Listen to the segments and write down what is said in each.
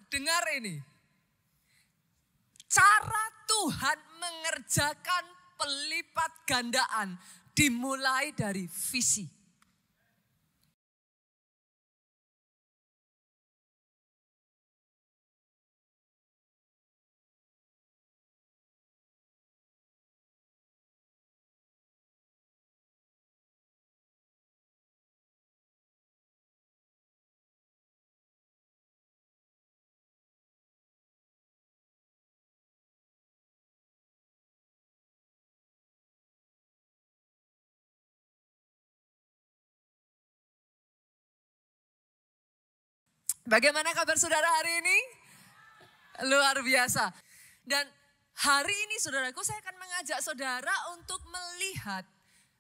dengar ini. Cara Tuhan mengerjakan pelipat gandaan dimulai dari visi. Bagaimana kabar saudara hari ini? Luar biasa. Dan hari ini saudaraku, saya akan mengajak saudara untuk melihat,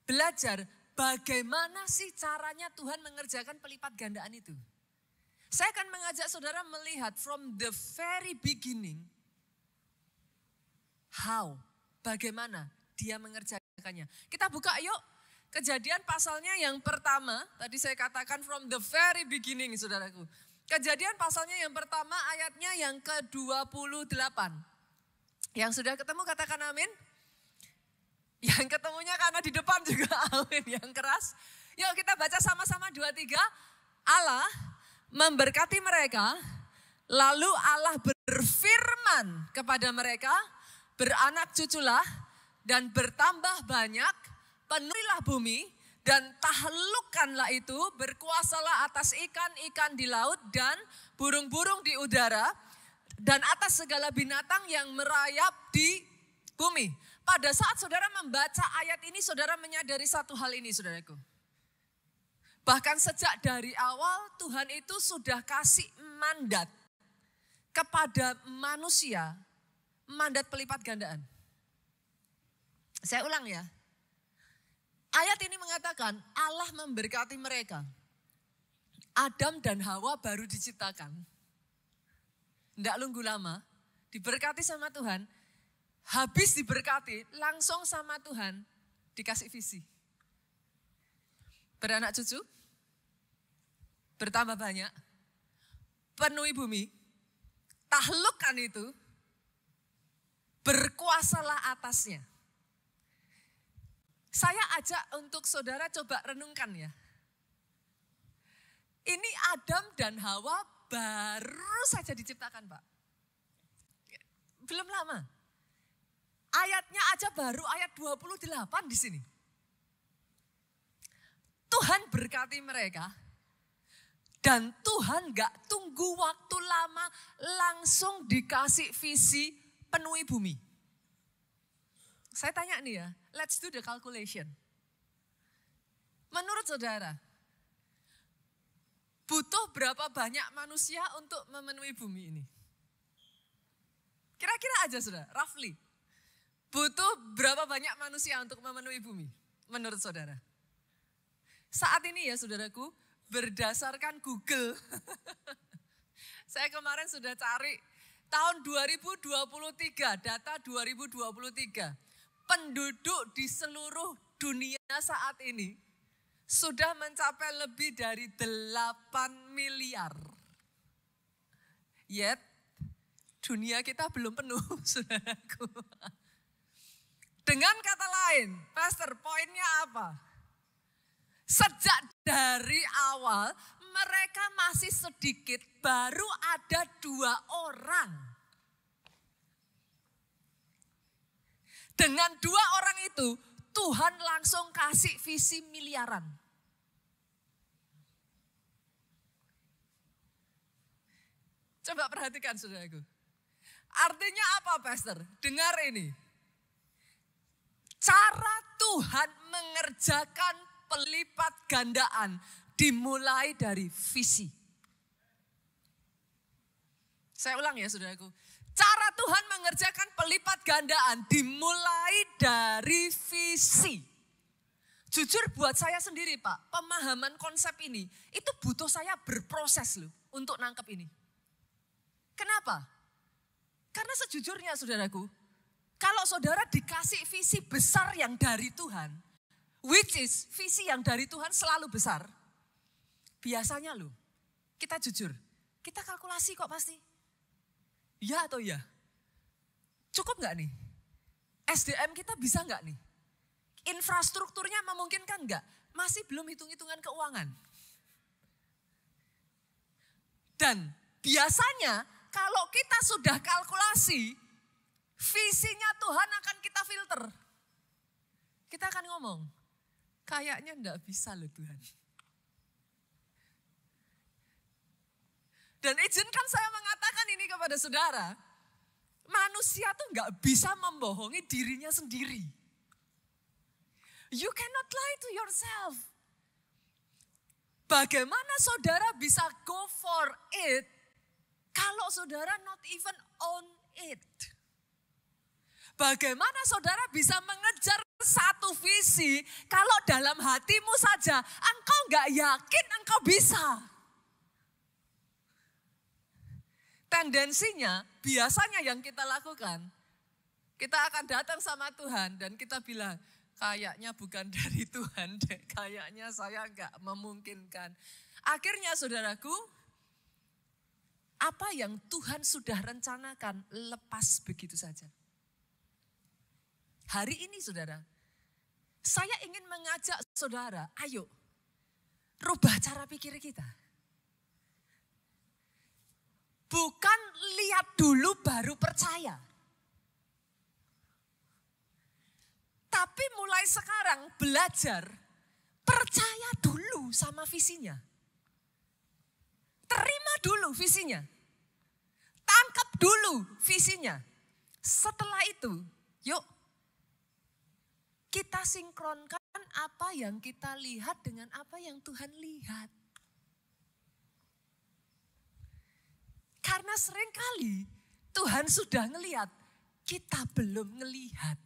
belajar bagaimana sih caranya Tuhan mengerjakan pelipat gandaan itu. Saya akan mengajak saudara melihat from the very beginning, bagaimana dia mengerjakannya. Kita buka yuk Kejadian pasalnya yang pertama, tadi saya katakan from the very beginning saudaraku. Kejadian pasalnya yang pertama ayatnya yang ke-28. Yang sudah ketemu katakan amin. Yang ketemunya karena di depan juga amin yang keras. Yuk kita baca sama-sama 2-3. Allah memberkati mereka, lalu Allah berfirman kepada mereka, beranak cuculah dan bertambah banyak, penuhilah bumi dan taklukkanlah itu, berkuasalah atas ikan-ikan di laut dan burung-burung di udara dan atas segala binatang yang merayap di bumi. Pada saat saudara membaca ayat ini, saudara menyadari satu hal ini saudaraku. Bahkan sejak dari awal Tuhan itu sudah kasih mandat kepada manusia, mandat pelipat gandaan. Saya ulang ya. Ayat ini mengatakan Allah memberkati mereka. Adam dan Hawa baru diciptakan. Tidak nunggu lama, diberkati sama Tuhan. Habis diberkati, langsung sama Tuhan dikasih visi. Beranak cucu, bertambah banyak, penuhi bumi, taklukkan itu, berkuasalah atasnya. Saya ajak untuk saudara coba renungkan ya. Ini Adam dan Hawa baru saja diciptakan Pak. Belum lama. Ayatnya aja baru ayat 28 di sini. Tuhan berkati mereka. Dan Tuhan gak tunggu waktu lama, langsung dikasih visi penuhi bumi. Saya tanya nih ya, let's do the calculation. Menurut saudara, butuh berapa banyak manusia untuk memenuhi bumi ini? Kira-kira aja saudara, roughly. Butuh berapa banyak manusia untuk memenuhi bumi? Menurut saudara. Saat ini ya saudaraku, berdasarkan Google. Saya kemarin sudah cari tahun 2023, data 2023. Penduduk di seluruh dunia saat ini sudah mencapai lebih dari 8 miliar. Yet, dunia kita belum penuh, saudaraku. Dengan kata lain, Pastor, poinnya apa? Sejak dari awal, mereka masih sedikit, baru ada 2 orang. Dengan 2 orang itu, Tuhan langsung kasih visi miliaran. Coba perhatikan saudaraku. Artinya apa Pastor? Dengar ini. Cara Tuhan mengerjakan pelipat gandaan dimulai dari visi. Saya ulang ya saudaraku. Cara Tuhan mengerjakan pelipat gandaan dimulai dari visi. Jujur buat saya sendiri Pak, pemahaman konsep ini itu butuh saya berproses loh untuk nangkep ini. Kenapa? Karena sejujurnya saudaraku, kalau saudara dikasih visi besar yang dari Tuhan, which is visi yang dari Tuhan selalu besar, biasanya loh, kita jujur, kita kalkulasi kok pasti. Ya atau ya? Cukup nggak nih? SDM kita bisa nggak nih? Infrastrukturnya memungkinkan nggak? Masih belum hitung-hitungan keuangan. Dan biasanya kalau kita sudah kalkulasi, visinya Tuhan akan kita filter. Kita akan ngomong, kayaknya enggak bisa loh Tuhan. Dan izinkan saya mengatakan ini kepada saudara, manusia tuh enggak bisa membohongi dirinya sendiri. You cannot lie to yourself. Bagaimana saudara bisa go for it kalau saudara not even on it? Bagaimana saudara bisa mengejar satu visi kalau dalam hatimu saja engkau enggak yakin engkau bisa? Tendensinya biasanya yang kita lakukan, kita akan datang sama Tuhan dan kita bilang, kayaknya bukan dari Tuhan deh, kayaknya saya enggak memungkinkan. Akhirnya saudaraku, apa yang Tuhan sudah rencanakan lepas begitu saja. Hari ini saudara, saya ingin mengajak saudara, ayo rubah cara pikir kita. Bukan lihat dulu baru percaya. Tapi mulai sekarang belajar, percaya dulu sama visinya. Terima dulu visinya. Tangkap dulu visinya. Setelah itu, yuk kita sinkronkan apa yang kita lihat dengan apa yang Tuhan lihat. Karena seringkali Tuhan sudah ngelihat, kita belum ngelihat.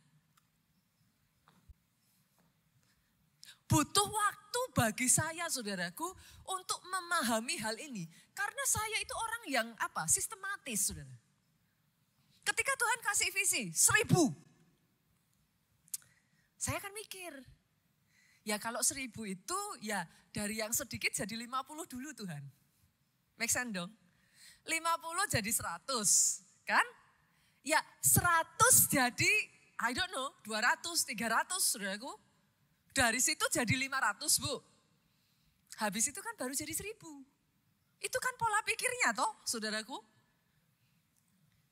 Butuh waktu bagi saya saudaraku untuk memahami hal ini. Karena saya itu orang yang sistematis saudara. Ketika Tuhan kasih visi 1.000. Saya akan mikir, ya kalau 1.000 itu ya dari yang sedikit jadi 50 dulu Tuhan. Make sense dong? 50 jadi 100, kan? Ya 100 jadi, I don't know, 200, 300 saudaraku. Dari situ jadi 500 Bu. Habis itu kan baru jadi 1.000. Itu kan pola pikirnya toh saudaraku.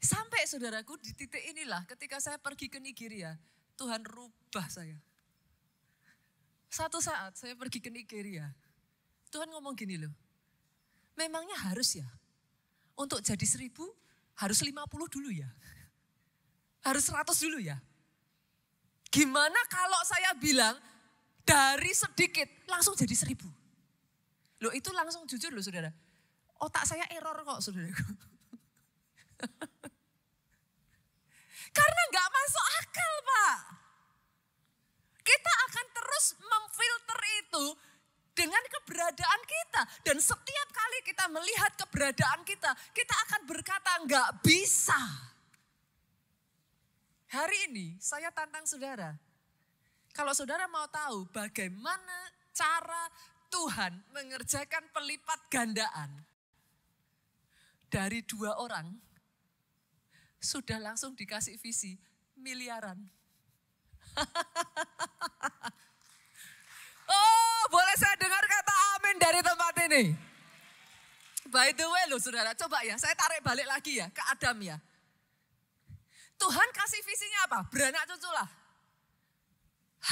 Sampai saudaraku di titik inilah ketika saya pergi ke Nigeria. Tuhan rubah saya. Satu saat saya pergi ke Nigeria. Tuhan ngomong gini loh. Memangnya harus ya? Untuk jadi 1.000 harus 50 dulu ya? Harus 100 dulu ya? Gimana kalau saya bilang dari sedikit langsung jadi 1.000? Loh itu langsung jujur loh saudara. Otak saya error kok saudaraku. Karena gak masuk akal Pak. Kita akan terus memfilter itu dengan keberadaan kita. Dan setiap kali kita melihat keberadaan kita, kita akan berkata gak bisa. Hari ini saya tantang saudara. Kalau saudara mau tahu bagaimana cara Tuhan mengerjakan pelipat gandaan. Dari 2 orang. Sudah langsung dikasih visi miliaran. Oh, boleh saya dengar kata amin dari tempat ini? By the way loh saudara, coba ya saya tarik balik lagi ya ke Adam ya. Tuhan kasih visinya apa? Beranak cucu lah.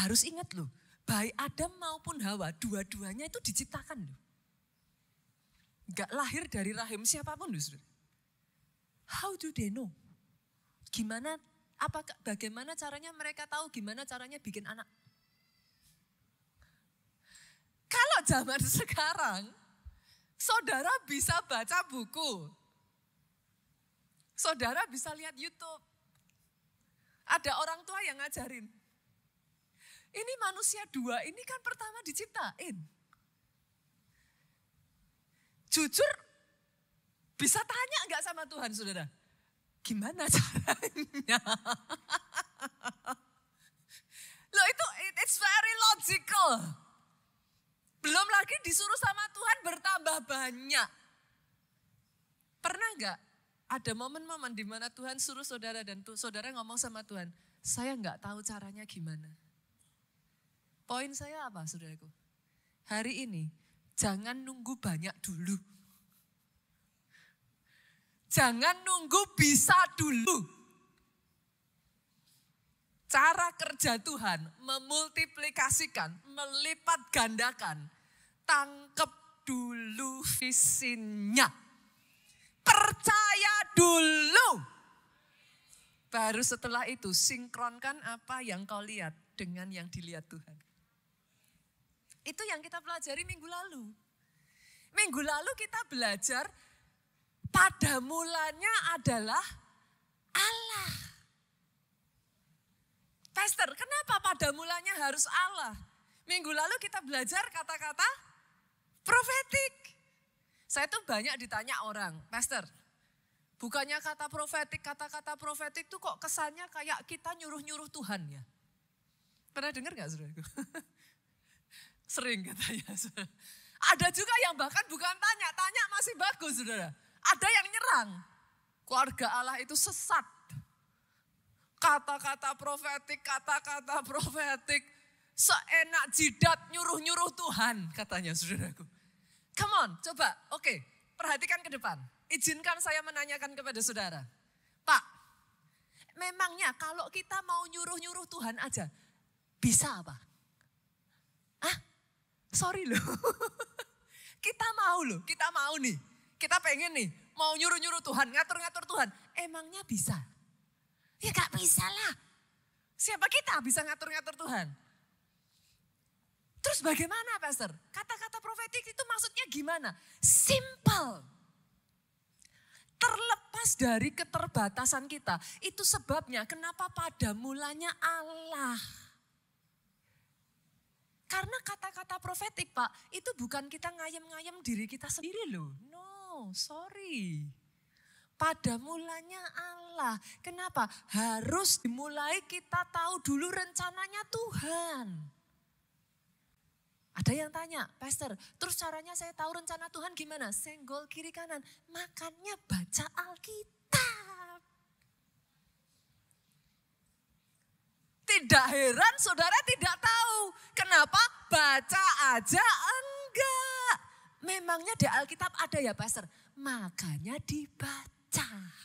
Harus ingat loh, baik Adam maupun Hawa, dua-duanya itu diciptakan loh. Gak lahir dari rahim siapapun loh saudara. How do they know? Bagaimana caranya mereka tahu gimana caranya bikin anak? Kalau zaman sekarang, saudara bisa baca buku. Saudara bisa lihat YouTube. Ada orang tua yang ngajarin. Ini manusia 2, ini kan pertama diciptain. Jujur, bisa tanya enggak sama Tuhan saudara? Gimana caranya? Loh itu, it's very logical. Belum lagi disuruh sama Tuhan bertambah banyak. Pernah enggak ada momen-momen di mana Tuhan suruh saudara dan saudara ngomong sama Tuhan, saya nggak tahu caranya gimana. Poin saya apa, saudaraku? Hari ini, jangan nunggu banyak dulu. Jangan nunggu bisa dulu. Cara kerja Tuhan memultiplikasikan, melipat gandakan. Tangkep dulu visinya. Percaya dulu. Baru setelah itu sinkronkan apa yang kau lihat dengan yang dilihat Tuhan. Itu yang kita pelajari minggu lalu. Minggu lalu kita belajar pada mulanya adalah Allah. Pastor, kenapa pada mulanya harus Allah? Minggu lalu kita belajar kata-kata profetik. Saya tuh banyak ditanya orang, Pastor, bukannya kata-kata profetik tuh kok kesannya kayak kita nyuruh-nyuruh Tuhan ya? Pernah dengar gak saudaraku? Sering katanya. Ada juga yang bahkan bukan tanya masih bagus saudara. Ada yang nyerang. Keluarga Allah itu sesat. Kata-kata profetik, seenak jidat nyuruh-nyuruh Tuhan katanya saudaraku. Come on, coba, oke, perhatikan ke depan. Izinkan saya menanyakan kepada saudara. Pak, memangnya kalau kita mau nyuruh-nyuruh Tuhan aja, bisa apa? Sorry loh, kita mau nih, kita pengen nih, mau nyuruh-nyuruh Tuhan, ngatur-ngatur Tuhan. Emangnya bisa? Ya gak bisa lah. Siapa kita bisa ngatur-ngatur Tuhan? Terus bagaimana Pastor? Kata-kata profetik itu maksudnya gimana? Simple. Terlepas dari keterbatasan kita. Itu sebabnya kenapa pada mulanya Allah. Karena kata-kata profetik Pak, itu bukan kita ngayem-ngayem diri kita sendiri loh. No, sorry. Pada mulanya Allah. Kenapa? Harus dimulai kita tahu dulu rencananya Tuhan. Ada yang tanya, Pastor, terus caranya saya tahu rencana Tuhan gimana? Senggol kiri kanan, makanya baca Alkitab. Tidak heran saudara tidak tahu. Kenapa? Baca aja enggak. Memangnya di Alkitab ada ya Pastor? Makanya dibaca.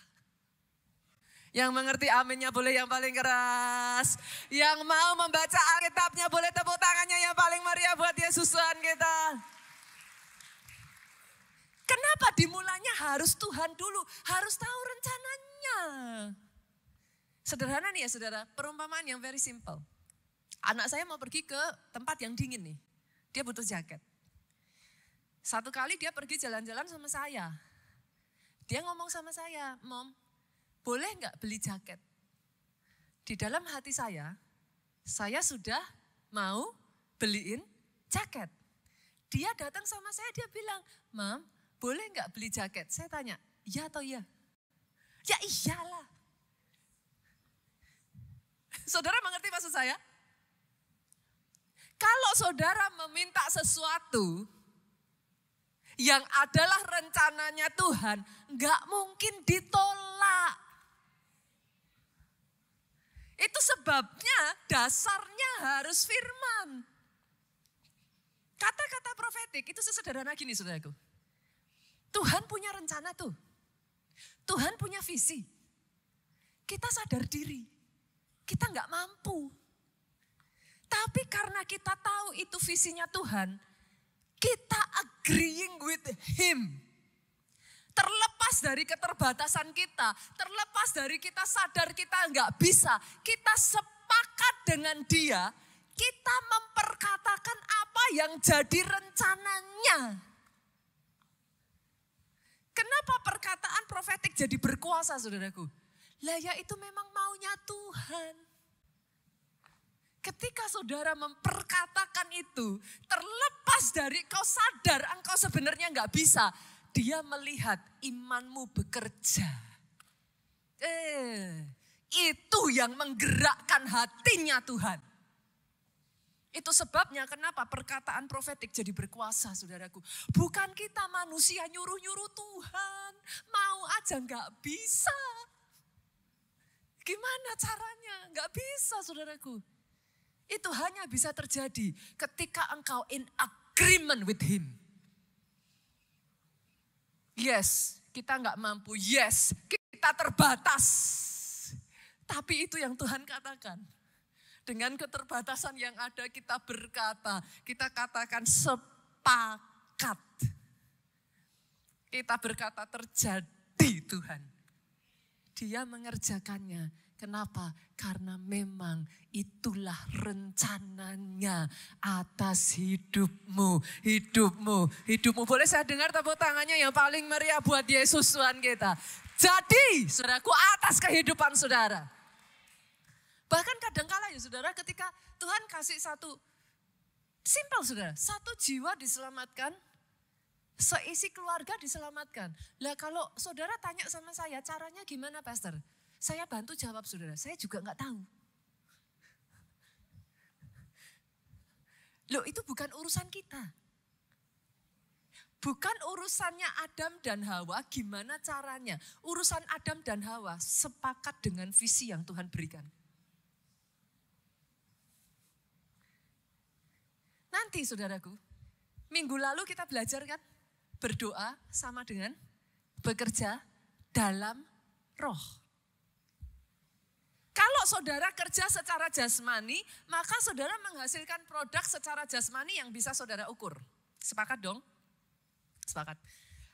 Yang mengerti aminnya boleh yang paling keras. Yang mau membaca Alkitabnya boleh tepuk tangannya yang paling meriah buat Yesus Tuhan kita. Kenapa dimulainya harus Tuhan dulu? Harus tahu rencananya. Sederhana nih ya saudara, perumpamaan yang very simple. Anak saya mau pergi ke tempat yang dingin nih. Dia butuh jaket. Satu kali dia pergi jalan-jalan sama saya. Dia ngomong sama saya, Mom, boleh nggak beli jaket? Di dalam hati saya sudah mau beliin jaket. Dia datang sama saya, dia bilang, Mom, boleh nggak beli jaket? Saya tanya, iya atau iya? Ya iyalah. Saudara mengerti maksud saya? Kalau saudara meminta sesuatu yang adalah rencananya Tuhan, nggak mungkin ditolak. Itu sebabnya dasarnya harus firman. Kata-kata profetik itu sesederhana gini saudaraku. Tuhan punya rencana tuh. Tuhan punya visi. Kita sadar diri. Kita nggak mampu. Tapi karena kita tahu itu visinya Tuhan, kita agreeing with Him. Terlepas dari keterbatasan kita, terlepas dari kita sadar kita nggak bisa, kita sepakat dengan Dia, kita memperkatakan apa yang jadi rencananya. Kenapa perkataan profetik jadi berkuasa saudaraku? Lah ya itu memang maunya Tuhan. Ketika saudara memperkatakan itu, terlepas dari kau sadar engkau sebenarnya nggak bisa, Dia melihat imanmu bekerja. Itu yang menggerakkan hatinya Tuhan. Itu sebabnya kenapa perkataan profetik jadi berkuasa, saudaraku. Bukan kita manusia nyuruh-nyuruh Tuhan. Mau aja nggak bisa. Gimana caranya? Nggak bisa, saudaraku. Itu hanya bisa terjadi ketika engkau in agreement with Him. Yes, kita nggak mampu. Yes, kita terbatas. Tapi itu yang Tuhan katakan. Dengan keterbatasan yang ada kita berkata, kita katakan sepakat. Kita berkata terjadi Tuhan. Dia mengerjakannya. Kenapa? Karena memang itulah rencananya atas hidupmu. Boleh saya dengar tepuk tangannya yang paling meriah buat Yesus Tuhan kita. Jadi, saudaraku, atas kehidupan saudara. Bahkan kadangkala ya saudara, ketika Tuhan kasih satu, simpel saudara, satu jiwa diselamatkan, seisi keluarga diselamatkan. Lah kalau saudara tanya sama saya, caranya gimana pastor? Saya bantu jawab saudara, saya juga nggak tahu. Loh itu bukan urusan kita. Bukan urusannya Adam dan Hawa, gimana caranya. Urusan Adam dan Hawa sepakat dengan visi yang Tuhan berikan. Nanti saudaraku, minggu lalu kita belajar kan, berdoa sama dengan bekerja dalam roh. Kalau saudara kerja secara jasmani, maka saudara menghasilkan produk secara jasmani yang bisa saudara ukur. Sepakat dong? Sepakat.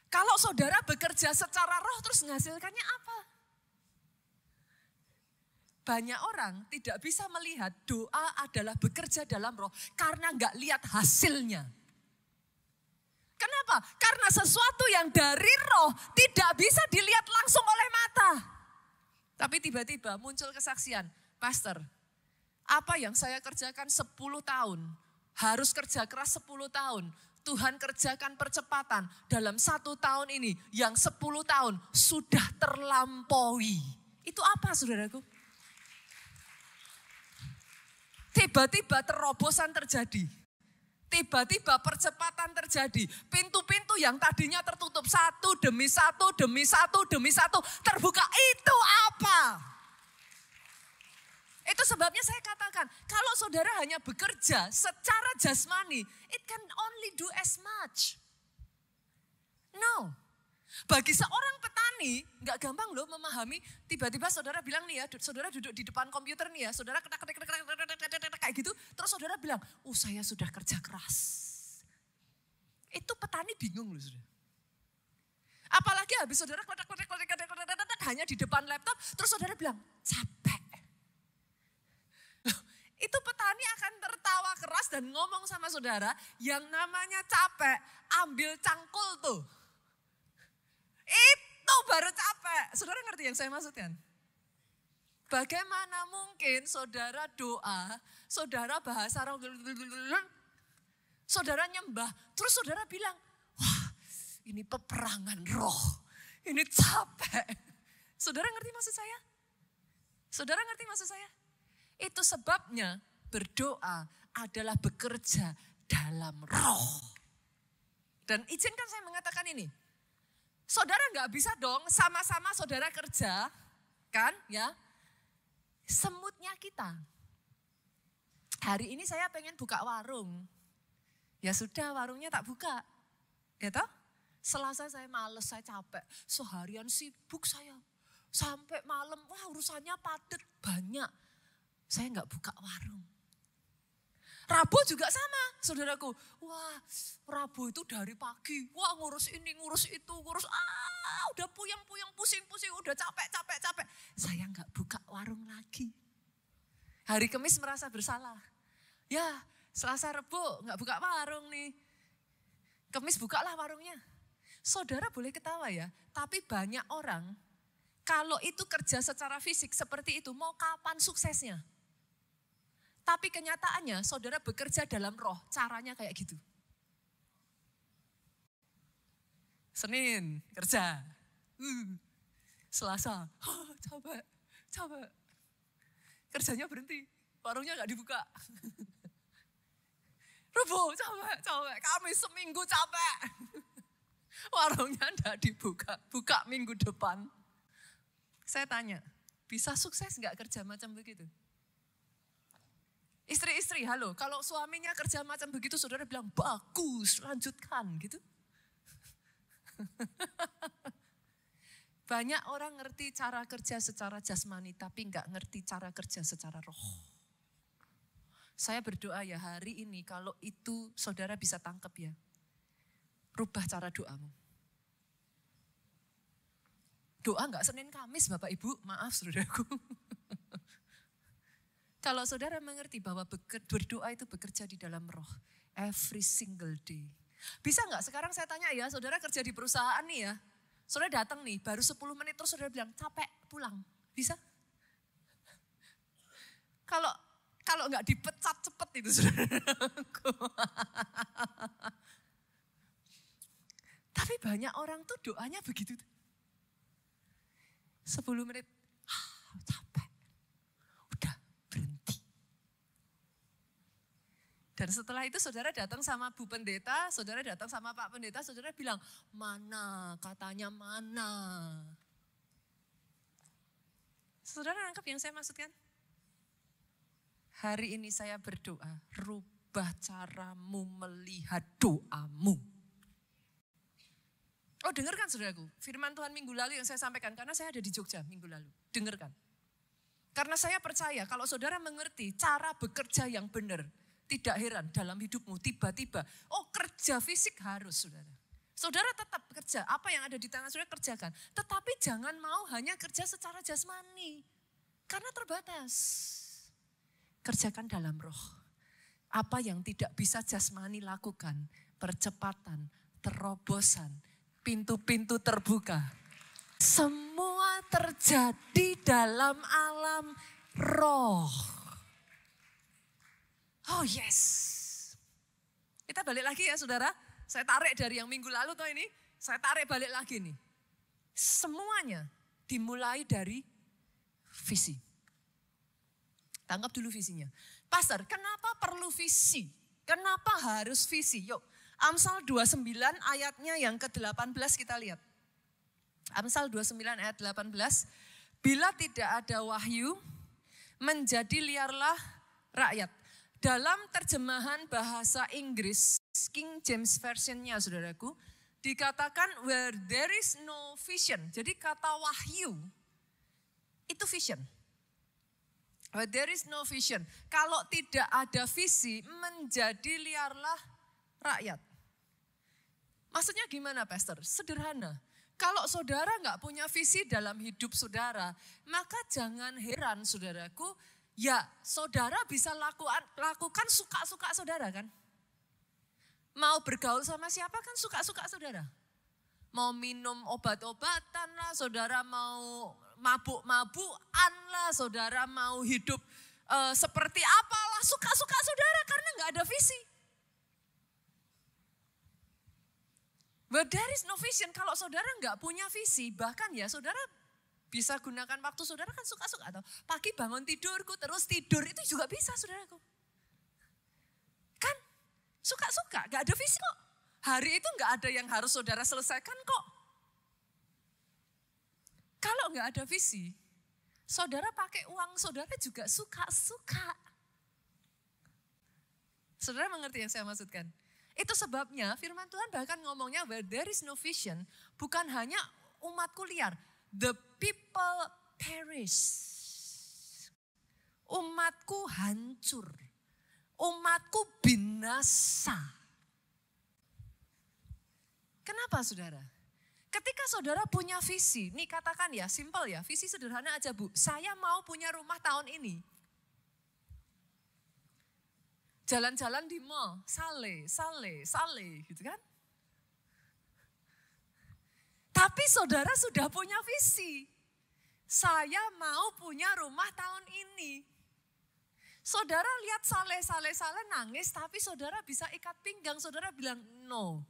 Kalau saudara bekerja secara roh terus menghasilkannya apa? Banyak orang tidak bisa melihat doa adalah bekerja dalam roh karena nggak lihat hasilnya. Kenapa? Karena sesuatu yang dari roh tidak bisa dilihat langsung oleh mata. Tapi tiba-tiba muncul kesaksian, Pastor, apa yang saya kerjakan 10 tahun, harus kerja keras 10 tahun. Tuhan kerjakan percepatan dalam 1 tahun ini yang 10 tahun sudah terlampaui. Itu apa saudaraku? Tiba-tiba terobosan terjadi. Tiba-tiba percepatan terjadi. Pintu-pintu yang tadinya tertutup satu demi satu terbuka. Itu apa? Itu sebabnya saya katakan, kalau saudara hanya bekerja secara jasmani, it can only do as much. No. Bagi seorang petani, nggak gampang loh memahami, tiba-tiba saudara bilang nih ya, saudara duduk di depan komputer nih ya, saudara ketik kayak gitu, terus saudara bilang, saya sudah kerja keras. Itu petani bingung loh saudara. Apalagi habis saudara hanya di depan laptop, terus saudara bilang, capek. Itu petani akan tertawa keras dan ngomong sama saudara, yang namanya capek, ambil cangkul tuh. Itu baru capek. Saudara ngerti yang saya maksudkan? Bagaimana mungkin saudara doa, saudara bahasa roh, saudara nyembah, terus saudara bilang, wah ini peperangan roh, ini capek. Saudara ngerti maksud saya? Saudara ngerti maksud saya? Itu sebabnya berdoa adalah bekerja dalam roh. Dan izinkan saya mengatakan ini. Saudara nggak bisa dong sama-sama saudara kerja, kan ya. Semutnya kita. Hari ini saya pengen buka warung. Ya sudah warungnya tak buka. Ya toh? Selasa saya males, saya capek. Seharian sibuk saya. Sampai malam, wah urusannya padat banyak. Saya nggak buka warung. Rabu juga sama, saudaraku. Wah, Rabu itu dari pagi. Wah, ngurus ini, ngurus itu, udah puyeng-puyeng, pusing-pusing, udah capek. Saya nggak buka warung lagi. Hari Kamis merasa bersalah. Ya, Selasa, Rabu nggak buka warung nih. Kamis bukalah warungnya. Saudara boleh ketawa ya, tapi banyak orang kalau itu kerja secara fisik seperti itu, mau kapan suksesnya? Tapi kenyataannya saudara bekerja dalam roh, caranya kayak gitu. Senin kerja, Selasa, capek. Kerjanya berhenti, warungnya gak dibuka. Rubuh, capek. Kami seminggu capek. Warungnya enggak dibuka, buka minggu depan. Saya tanya, bisa sukses enggak kerja macam begitu? Istri-istri, halo, kalau suaminya kerja macam begitu, saudara bilang, bagus, lanjutkan gitu. Banyak orang ngerti cara kerja secara jasmani, tapi enggak ngerti cara kerja secara roh. Saya berdoa ya hari ini, kalau itu saudara bisa tangkap ya. Rubah cara doamu. Doa enggak Senin Kamis Bapak Ibu, maaf saudaraku. Kalau saudara mengerti bahwa berdoa itu bekerja di dalam roh. Every single day. Bisa enggak sekarang saya tanya ya, saudara kerja di perusahaan nih ya. Saudara datang nih, baru 10 menit terus saudara bilang capek, pulang. Bisa? Kalau enggak dipecat cepet itu saudara. Tapi banyak orang tuh doanya begitu. 10 menit, capek. Udah, berhenti. Dan setelah itu saudara datang sama Bu Pendeta, saudara datang sama Pak Pendeta, saudara bilang, mana, katanya mana. Saudara nangkep yang saya maksudkan? Hari ini saya berdoa, rubah caramu melihat doamu. Oh dengarkan saudaraku, firman Tuhan minggu lalu yang saya sampaikan, karena saya ada di Jogja minggu lalu. Dengarkan. Karena saya percaya kalau saudara mengerti cara bekerja yang benar, tidak heran dalam hidupmu tiba-tiba, oh kerja fisik harus saudara. Saudara tetap kerja, apa yang ada di tangan saudara kerjakan. Tetapi jangan mau hanya kerja secara jasmani, karena terbatas. Kerjakan dalam roh. Apa yang tidak bisa jasmani lakukan, percepatan, terobosan, pintu-pintu terbuka. Semua terjadi dalam alam roh. Oh yes. Kita balik lagi ya saudara. Saya tarik dari yang minggu lalu toh ini. Saya tarik balik lagi nih. Semuanya dimulai dari visi. Tangkap dulu visinya. Pastor, kenapa perlu visi? Kenapa harus visi? Yuk. Amsal 29 ayatnya yang ke-18 kita lihat. Amsal 29 ayat 18. Bila tidak ada wahyu, menjadi liarlah rakyat. Dalam terjemahan bahasa Inggris, King James Version-nya saudaraku, dikatakan where there is no vision. Jadi kata wahyu, itu vision. Where there is no vision. Kalau tidak ada visi, menjadi liarlah rakyat. Maksudnya gimana Pastor? Sederhana. Kalau saudara nggak punya visi dalam hidup saudara, maka jangan heran saudaraku, ya saudara bisa lakukan suka-suka saudara kan. Mau bergaul sama siapa kan suka-suka saudara. Mau minum obat-obatan lah, saudara mau mabuk-mabukan lah, saudara mau hidup seperti apalah, suka-suka saudara karena nggak ada visi. But there is no vision. Kalau saudara nggak punya visi, bahkan ya saudara bisa gunakan waktu saudara kan suka-suka. Atau pagi bangun tidurku terus tidur, itu juga bisa saudaraku. Kan suka-suka, nggak ada visi kok. Hari itu nggak ada yang harus saudara selesaikan kok. Kalau nggak ada visi, saudara pakai uang saudara juga suka-suka. Saudara mengerti yang saya maksudkan? Itu sebabnya firman Tuhan bahkan ngomongnya where there is no vision, bukan hanya umatku liar. The people perish. Umatku hancur. Umatku binasa. Kenapa saudara? Ketika saudara punya visi, nih katakan ya, simple ya, visi sederhana aja Bu. Saya mau punya rumah tahun ini. Jalan-jalan di mall, sale gitu kan. Tapi saudara sudah punya visi. Saya mau punya rumah tahun ini. Saudara lihat sale nangis, tapi saudara bisa ikat pinggang. Saudara bilang, no,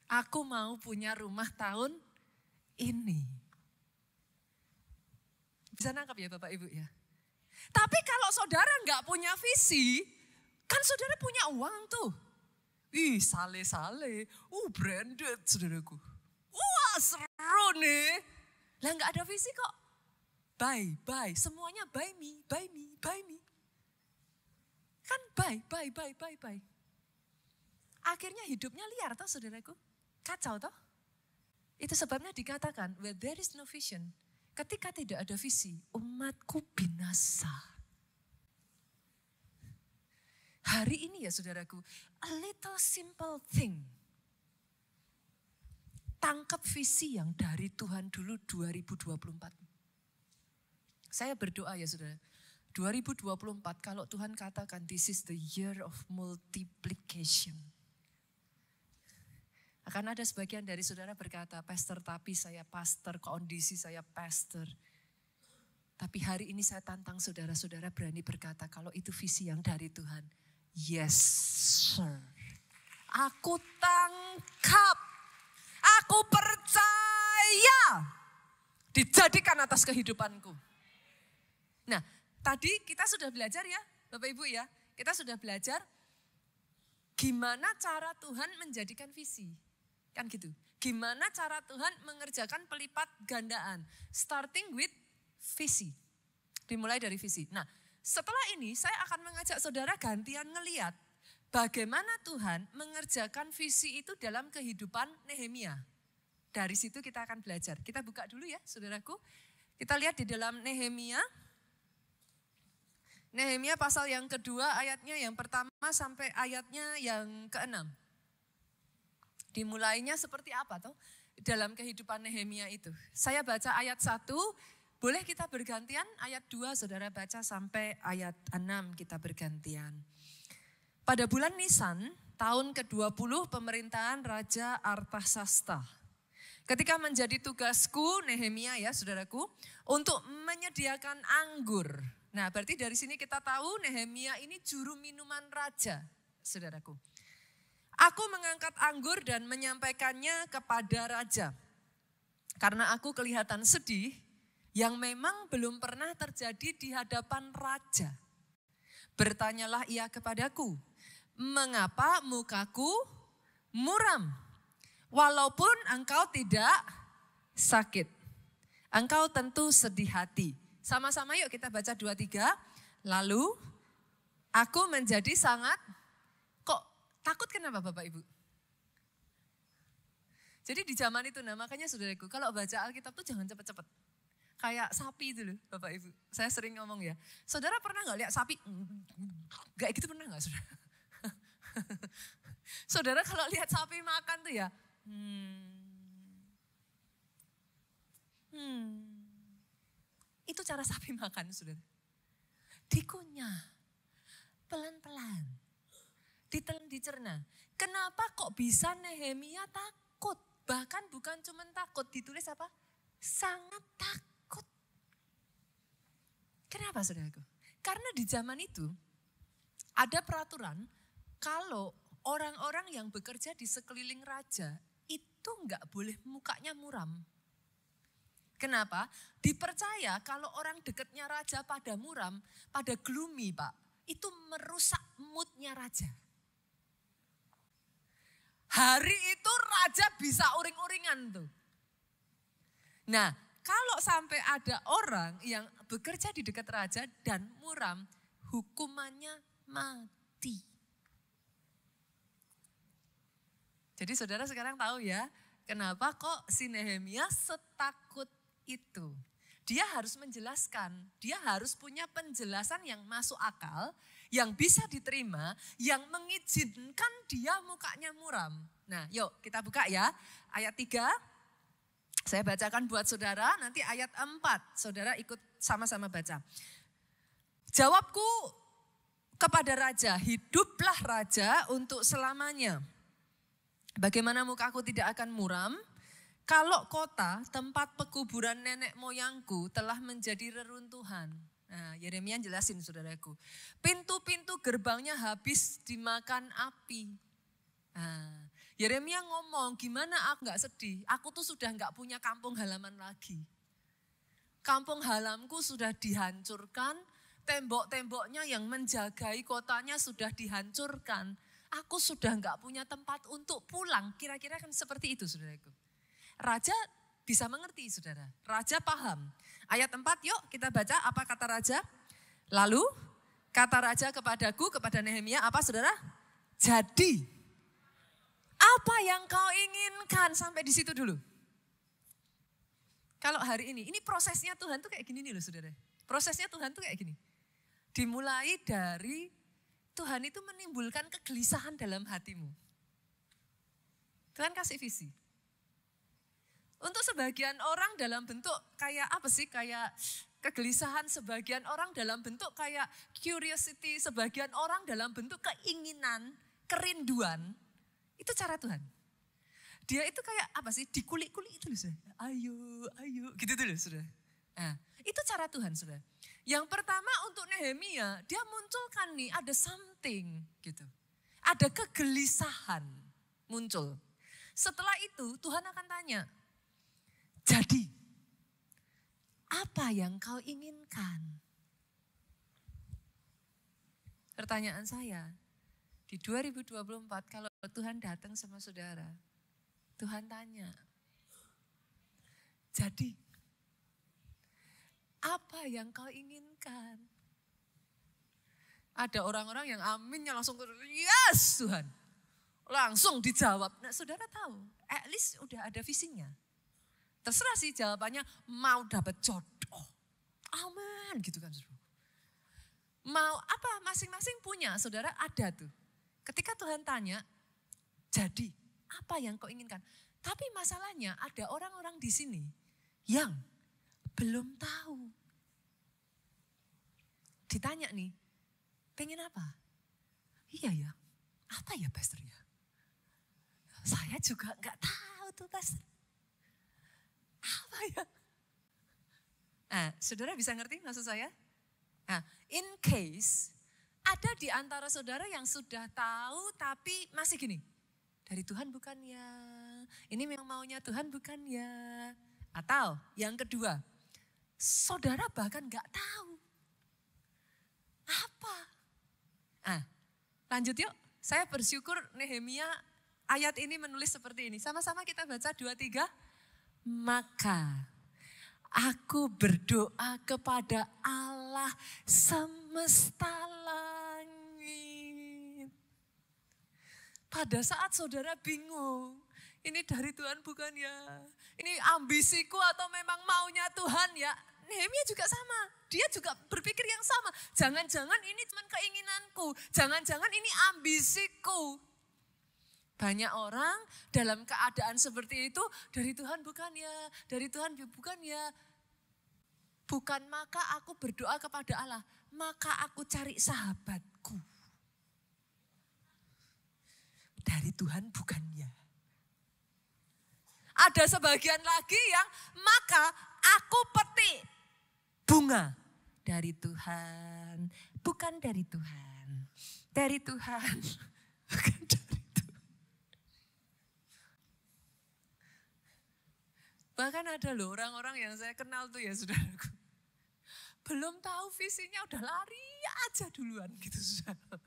aku mau punya rumah tahun ini. Bisa nangkap ya Bapak Ibu ya. Tapi kalau saudara nggak punya visi, Kan saudara punya uang tuh. Sale-sale. Branded saudaraku. Wah seru nih. Lah gak ada visi kok. Buy. Semuanya buy me. Kan buy. Akhirnya hidupnya liar toh saudaraku. Kacau toh. Itu sebabnya dikatakan, where there is no vision. Ketika tidak ada visi, umatku binasa. Hari ini ya saudaraku, a little simple thing. Tangkap visi yang dari Tuhan dulu 2024. Saya berdoa ya saudara, 2024 kalau Tuhan katakan this is the year of multiplication. Akan ada sebagian dari saudara berkata, pastor tapi saya pastor, kondisi saya pastor. Tapi hari ini saya tantang saudara-saudara berani berkata kalau itu visi yang dari Tuhan. Yes sir. Aku tangkap, aku percaya dijadikan atas kehidupanku. Nah tadi kita sudah belajar ya Bapak Ibu ya. Kita sudah belajar gimana cara Tuhan menjadikan visi. Kan gitu. Gimana cara Tuhan mengerjakan pelipat gandaan. Starting with visi. Dimulai dari visi. Nah setelah ini saya akan mengajak saudara gantian ngeliat. Bagaimana Tuhan mengerjakan visi itu dalam kehidupan Nehemia. Dari situ kita akan belajar. Kita buka dulu ya saudaraku. Kita lihat di dalam Nehemia. Nehemia pasal yang kedua ayatnya yang pertama sampai ayatnya yang ke-6. Dimulainya seperti apa toh dalam kehidupan Nehemia itu. Saya baca ayat 1, boleh kita bergantian ayat 2 saudara baca sampai ayat 6 kita bergantian. Pada bulan Nisan tahun ke-20 pemerintahan Raja Artasasta. Ketika menjadi tugasku Nehemia ya saudaraku untuk menyediakan anggur. Nah berarti dari sini kita tahu Nehemia ini juru minuman raja saudaraku. Aku mengangkat anggur dan menyampaikannya kepada raja. Karena aku kelihatan sedih yang memang belum pernah terjadi di hadapan raja. Bertanyalah ia kepadaku, mengapa mukaku muram? Walaupun engkau tidak sakit. Engkau tentu sedih hati. Sama-sama yuk kita baca 2-3. Lalu aku menjadi sangat takut kenapa Bapak Ibu? Jadi di zaman itu makanya saudaraku kalau baca Alkitab tuh jangan cepet-cepet. Kayak sapi itu loh Bapak Ibu. Saya sering ngomong ya. Saudara pernah gak lihat sapi? Gak gitu pernah gak saudara? Saudara kalau lihat sapi makan tuh ya. Itu cara sapi makan saudara. Dikunyah. Pelan-pelan. Ditelan dicerna. Kenapa kok bisa Nehemia takut? Bahkan bukan cuma takut, ditulis apa? Sangat takut. Kenapa saudaraku? Karena di zaman itu ada peraturan kalau orang-orang yang bekerja di sekeliling raja itu enggak boleh mukanya muram. Kenapa? Dipercaya kalau orang dekatnya raja pada muram, pada gloomy Pak, itu merusak moodnya raja. Hari itu raja bisa uring-uringan tuh. Nah, kalau sampai ada orang yang bekerja di dekat raja dan muram, hukumannya mati. Jadi saudara sekarang tahu ya, kenapa kok si Nehemia setakut itu. Dia harus menjelaskan, dia harus punya penjelasan yang masuk akal, yang bisa diterima, yang mengizinkan dia mukanya muram. Nah yuk kita buka ya, ayat 3, saya bacakan buat saudara, nanti ayat 4, saudara ikut sama-sama baca. Jawabku kepada raja, hiduplah raja untuk selamanya. Bagaimana mukaku tidak akan muram? Kalau kota tempat pekuburan nenek moyangku telah menjadi reruntuhan. Nah, Yeremia jelasin saudaraku. Pintu-pintu gerbangnya habis dimakan api. Nah, Yeremia ngomong gimana aku gak sedih. Aku tuh sudah gak punya kampung halaman lagi. Kampung halamanku sudah dihancurkan. tembok-temboknya yang menjagai kotanya sudah dihancurkan. Aku sudah enggak punya tempat untuk pulang. Kira-kira kan seperti itu saudaraku. Raja bisa mengerti saudara. Raja paham. Ayat 4 yuk kita baca apa kata raja. Lalu kata raja kepadaku, kepada Nehemia apa saudara? Jadi apa yang kau inginkan? Sampai di situ dulu. Kalau hari ini prosesnya Tuhan tuh kayak gini nih loh saudara. Prosesnya Tuhan tuh kayak gini. Dimulai dari Tuhan itu menimbulkan kegelisahan dalam hatimu. Tuhan kasih visi. Untuk sebagian orang dalam bentuk kayak apa sih? Kayak kegelisahan, sebagian orang dalam bentuk kayak curiosity, sebagian orang dalam bentuk keinginan, kerinduan. Itu cara Tuhan. Dia itu kayak apa sih? Dikulik-kulik itu loh saudara. Ayo, gitu dulu saudara. Nah, itu cara Tuhan saudara. Yang pertama untuk Nehemia, dia munculkan nih ada something gitu. Ada kegelisahan muncul. Setelah itu Tuhan akan tanya, jadi apa yang kau inginkan? Pertanyaan saya, di 2024 kalau Tuhan datang sama saudara, Tuhan tanya, jadi apa yang kau inginkan? Ada orang-orang yang aminnya langsung, yes Tuhan. Langsung dijawab. Nah saudara tahu, at least udah ada visinya. Terserah sih jawabannya mau dapat jodoh. Aman gitu kan saudara. Mau apa masing-masing punya saudara ada tuh. Ketika Tuhan tanya, jadi apa yang kau inginkan? Tapi masalahnya ada orang-orang di sini yang belum tahu. Ditanya nih, pengen apa? Iya ya, apa ya pastor ya? Saya juga gak tahu tuh pastor. Apa ya? Nah, saudara bisa ngerti maksud saya? Nah, in case ada di antara saudara yang sudah tahu tapi masih gini. Dari Tuhan bukan ya, ini memang maunya Tuhan bukan ya. Atau yang kedua, saudara bahkan gak tahu. Apa? Nah, lanjut yuk. Saya bersyukur Nehemia ayat ini menulis seperti ini. Sama-sama kita baca 2-3. Maka aku berdoa kepada Allah semesta langit. Pada saat saudara bingung, ini dari Tuhan bukan ya? Ini ambisiku atau memang maunya Tuhan ya? Nehemia juga sama, dia juga berpikir yang sama. Jangan-jangan ini cuma keinginanku, jangan-jangan ini ambisiku. Banyak orang dalam keadaan seperti itu, dari Tuhan bukan ya, dari Tuhan bukan ya. Bukan maka aku berdoa kepada Allah, maka aku cari sahabatku. Dari Tuhan bukan ya. Ada sebagian lagi yang maka aku petik bunga dari Tuhan, bukan dari Tuhan. Dari Tuhan, bukan dari Tuhan. Bahkan ada loh orang-orang yang saya kenal tuh ya saudaraku. Belum tahu visinya udah lari aja duluan gitu saudara.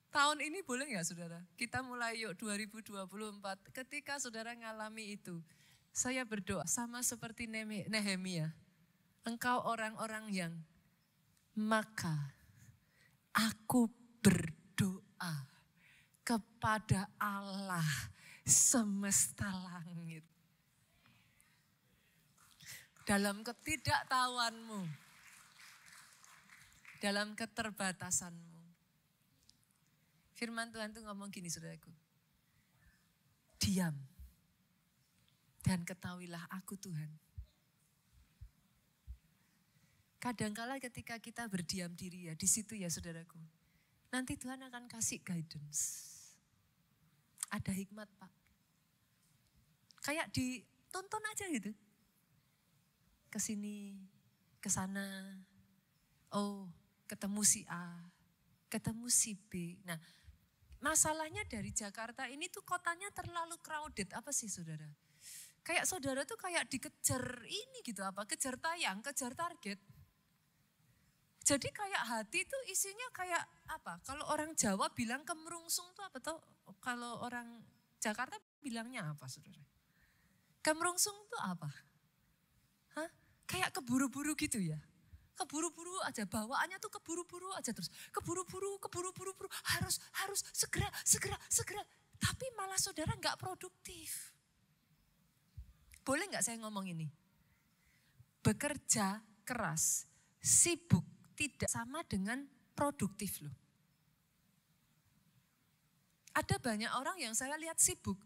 Tahun ini boleh gak saudara? Kita mulai yuk 2024. Ketika saudara ngalami itu, saya berdoa sama seperti Nehemia. Engkau orang-orang yang maka aku berdoa kepada Allah semesta langit. Dalam ketidaktahuanmu, dalam keterbatasanmu. Firman Tuhan tuh ngomong gini saudaraku. Diam dan ketahuilah aku Tuhan. Kadangkala ketika kita berdiam diri ya di situ ya saudaraku. Nanti Tuhan akan kasih guidance. Ada hikmat Pak. Kayak ditonton aja gitu. Ke sini, ke sana. Oh, ketemu si A, ketemu si B. Nah, masalahnya dari Jakarta ini tuh kotanya terlalu crowded. Apa sih saudara? Kayak saudara tuh kayak dikejar ini gitu apa, kejar tayang, kejar target. Jadi kayak hati itu isinya kayak apa? Kalau orang Jawa bilang kemerungsung itu apa tuh? Kalau orang Jakarta bilangnya apa, saudara? Kemerungsung itu apa? Hah? Kayak keburu-buru gitu ya? Keburu-buru aja, bawaannya tuh keburu-buru aja terus. Keburu-buru, harus segera. Tapi malah saudara nggak produktif. Boleh nggak saya ngomong ini? Bekerja keras, sibuk, tidak sama dengan produktif loh. Ada banyak orang yang saya lihat sibuk,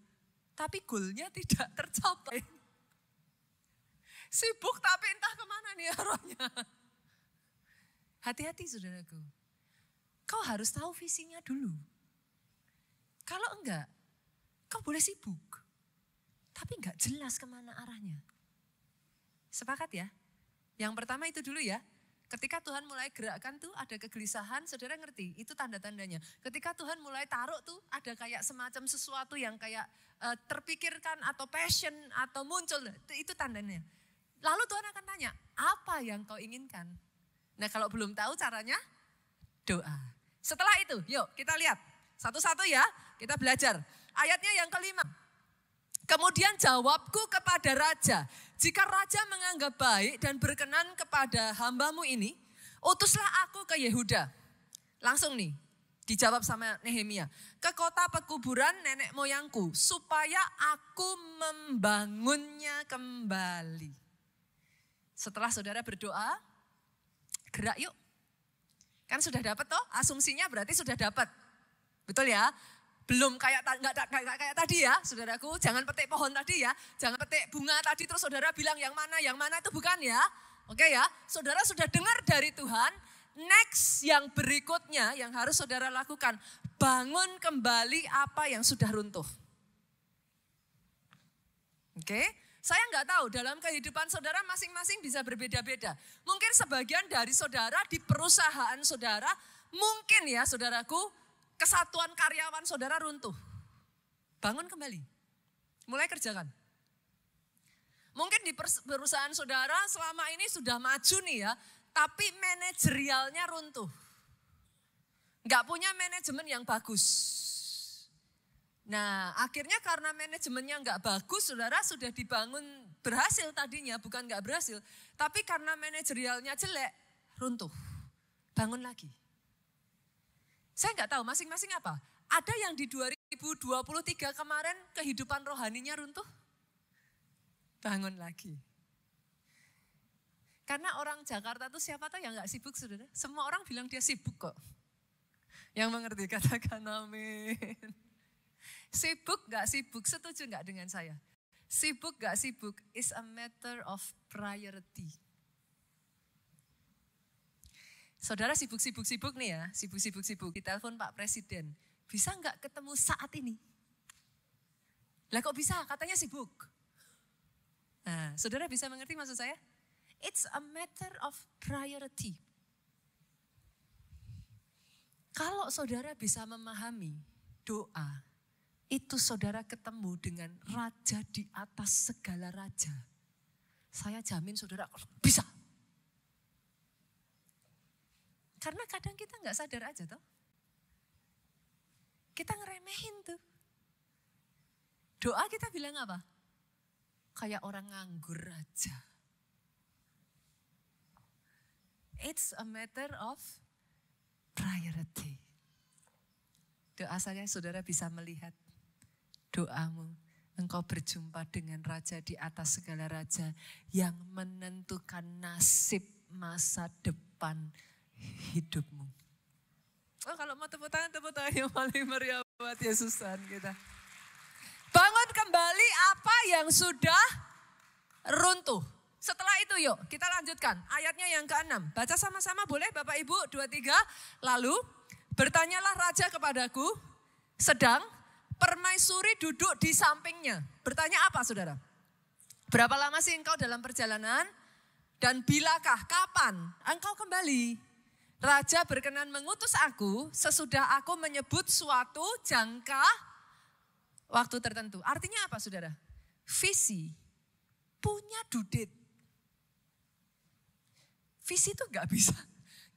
tapi goalnya tidak tercapai. Sibuk tapi entah kemana nih arahnya. Hati-hati saudaraku. Kau harus tahu visinya dulu. Kalau enggak, kau boleh sibuk. Tapi enggak jelas kemana arahnya. Sepakat ya? Yang pertama itu dulu ya. Ketika Tuhan mulai gerakkan tuh ada kegelisahan, saudara ngerti, itu tanda-tandanya. Ketika Tuhan mulai taruh tuh ada kayak semacam sesuatu yang kayak terpikirkan atau passion atau muncul, itu tandanya. Lalu Tuhan akan tanya, apa yang kau inginkan? Nah kalau belum tahu caranya, doa. Setelah itu, yuk kita lihat satu-satu ya, kita belajar. Ayatnya yang kelima. Kemudian jawabku kepada raja, jika raja menganggap baik dan berkenan kepada hambamu ini, utuslah aku ke Yehuda. Langsung nih, dijawab sama Nehemia. Ke kota pekuburan nenek moyangku, supaya aku membangunnya kembali. Setelah saudara berdoa, gerak yuk. Kan sudah dapat toh, asumsinya berarti sudah dapat. Betul ya? Belum kayak tadi ya, saudaraku. Jangan petik pohon tadi ya. Jangan petik bunga tadi terus saudara bilang yang mana itu bukan ya. Oke ya, saudara sudah dengar dari Tuhan. Next yang berikutnya yang harus saudara lakukan. Bangun kembali apa yang sudah runtuh. Oke, saya nggak tahu dalam kehidupan saudara masing-masing bisa berbeda-beda. Mungkin sebagian dari saudara di perusahaan saudara, mungkin ya saudaraku, kesatuan karyawan saudara runtuh. Bangun kembali. Mulai kerjakan. Mungkin di perusahaan saudara selama ini sudah maju nih ya. Tapi manajerialnya runtuh. Nggak punya manajemen yang bagus. Nah akhirnya karena manajemennya nggak bagus, saudara sudah dibangun berhasil tadinya. Bukan nggak berhasil. Tapi karena manajerialnya jelek, runtuh. Bangun lagi. Saya nggak tahu masing-masing apa. Ada yang di 2023 kemarin kehidupan rohaninya runtuh? Bangun lagi. Karena orang Jakarta tuh siapa tahu yang nggak sibuk saudara. Semua orang bilang dia sibuk kok. Yang mengerti katakan amin. Sibuk nggak sibuk, setuju nggak dengan saya? Sibuk nggak sibuk is a matter of priority. Saudara sibuk-sibuk nih ya, sibuk-sibuk. Ditelepon Pak Presiden, bisa nggak ketemu saat ini? Lah kok bisa? Katanya sibuk. Nah, saudara bisa mengerti maksud saya? It's a matter of priority. Kalau saudara bisa memahami doa, itu saudara ketemu dengan raja di atas segala raja. Saya jamin saudara bisa. Karena kadang kita nggak sadar aja toh. Kita ngeremehin tuh. Doa kita bilang apa? Kayak orang nganggur aja. It's a matter of priority. Doa saya saudara bisa melihat doamu. Engkau berjumpa dengan raja di atas segala raja yang menentukan nasib masa depan hidupmu. Oh kalau mau tepuk tangan yang paling meriah buat Yesusan kita. Bangun kembali apa yang sudah runtuh. Setelah itu yuk kita lanjutkan ayatnya yang ke-6. Baca sama-sama boleh Bapak Ibu 2-3. Lalu bertanyalah raja kepadaku, sedang permaisuri duduk di sampingnya. Bertanya apa saudara? Berapa lama sih engkau dalam perjalanan? Dan bilakah kapan engkau kembali? Raja berkenan mengutus aku sesudah aku menyebut suatu jangka waktu tertentu. Artinya apa saudara? Visi punya due date. Visi itu gak bisa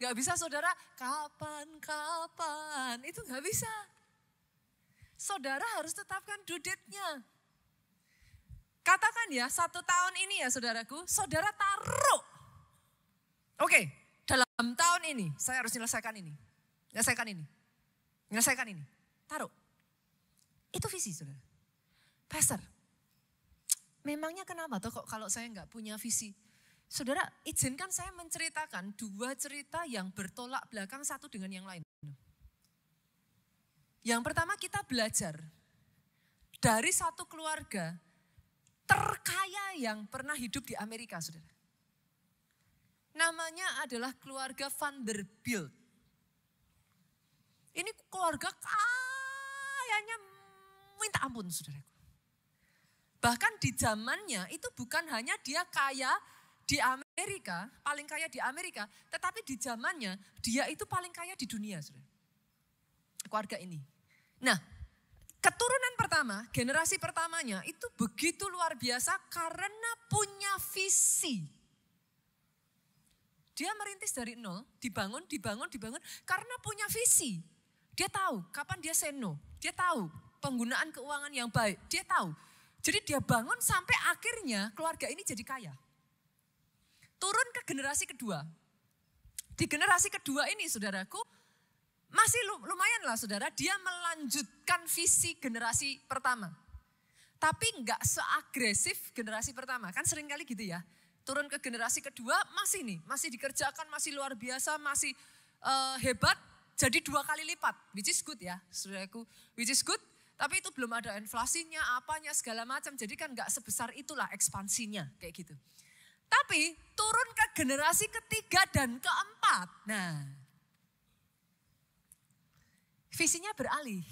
Gak bisa saudara, kapan-kapan, itu gak bisa. Saudara harus tetapkan due date-nya. Katakan ya, 1 tahun ini ya saudaraku, saudara taruh. Oke, dalam tahun ini saya harus menyelesaikan ini. Menyelesaikan ini. Taruh. Itu visi saudara. Pastor, memangnya kenapa tuh kok kalau saya nggak punya visi? Saudara, izinkan saya menceritakan 2 cerita yang bertolak belakang satu dengan yang lain. Yang pertama kita belajar dari satu keluarga terkaya yang pernah hidup di Amerika, saudara. Namanya adalah keluarga Vanderbilt. Ini keluarga kayanya minta ampun, saudaraku. Bahkan di zamannya itu bukan hanya dia kaya di Amerika, paling kaya di Amerika, tetapi di zamannya dia itu paling kaya di dunia, saudara. Keluarga ini. Nah, keturunan pertama, generasi pertamanya itu begitu luar biasa karena punya visi. Dia merintis dari nol, dibangun karena punya visi. Dia tahu kapan dia say no, dia tahu penggunaan keuangan yang baik, dia tahu. Jadi dia bangun sampai akhirnya keluarga ini jadi kaya. Turun ke generasi kedua. Di generasi kedua ini saudaraku, masih lumayan lah saudara, dia melanjutkan visi generasi pertama. Tapi enggak seagresif generasi pertama, kan sering kali gitu ya. Turun ke generasi kedua masih dikerjakan, masih luar biasa, masih hebat. Jadi 2 kali lipat, which is good ya saudaraku, which is good. Tapi itu belum ada inflasinya, apanya segala macam, jadi kan enggak sebesar itulah ekspansinya kayak gitu. Tapi turun ke generasi ketiga dan keempat, nah visinya beralih.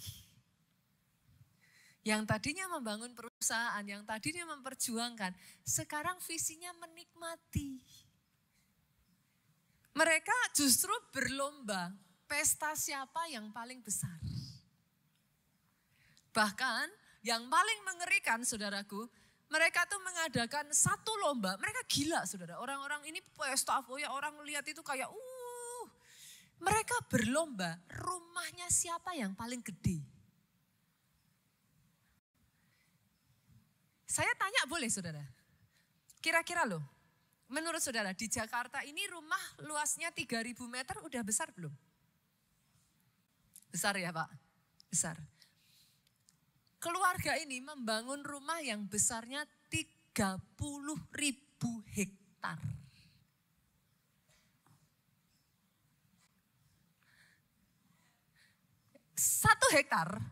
Yang tadinya membangun perusahaan, yang tadinya memperjuangkan, sekarang visinya menikmati. Mereka justru berlomba, pesta siapa yang paling besar. Bahkan yang paling mengerikan saudaraku, mereka tuh mengadakan satu lomba, mereka gila saudara. Orang-orang ini pesta, ya orang lihat itu kayak mereka berlomba, rumahnya siapa yang paling gede? Saya tanya boleh saudara? Kira-kira loh, menurut saudara di Jakarta ini rumah luasnya 3.000 meter udah besar belum? Besar ya Pak? Besar. Keluarga ini membangun rumah yang besarnya 30.000 hektar. 1 hektar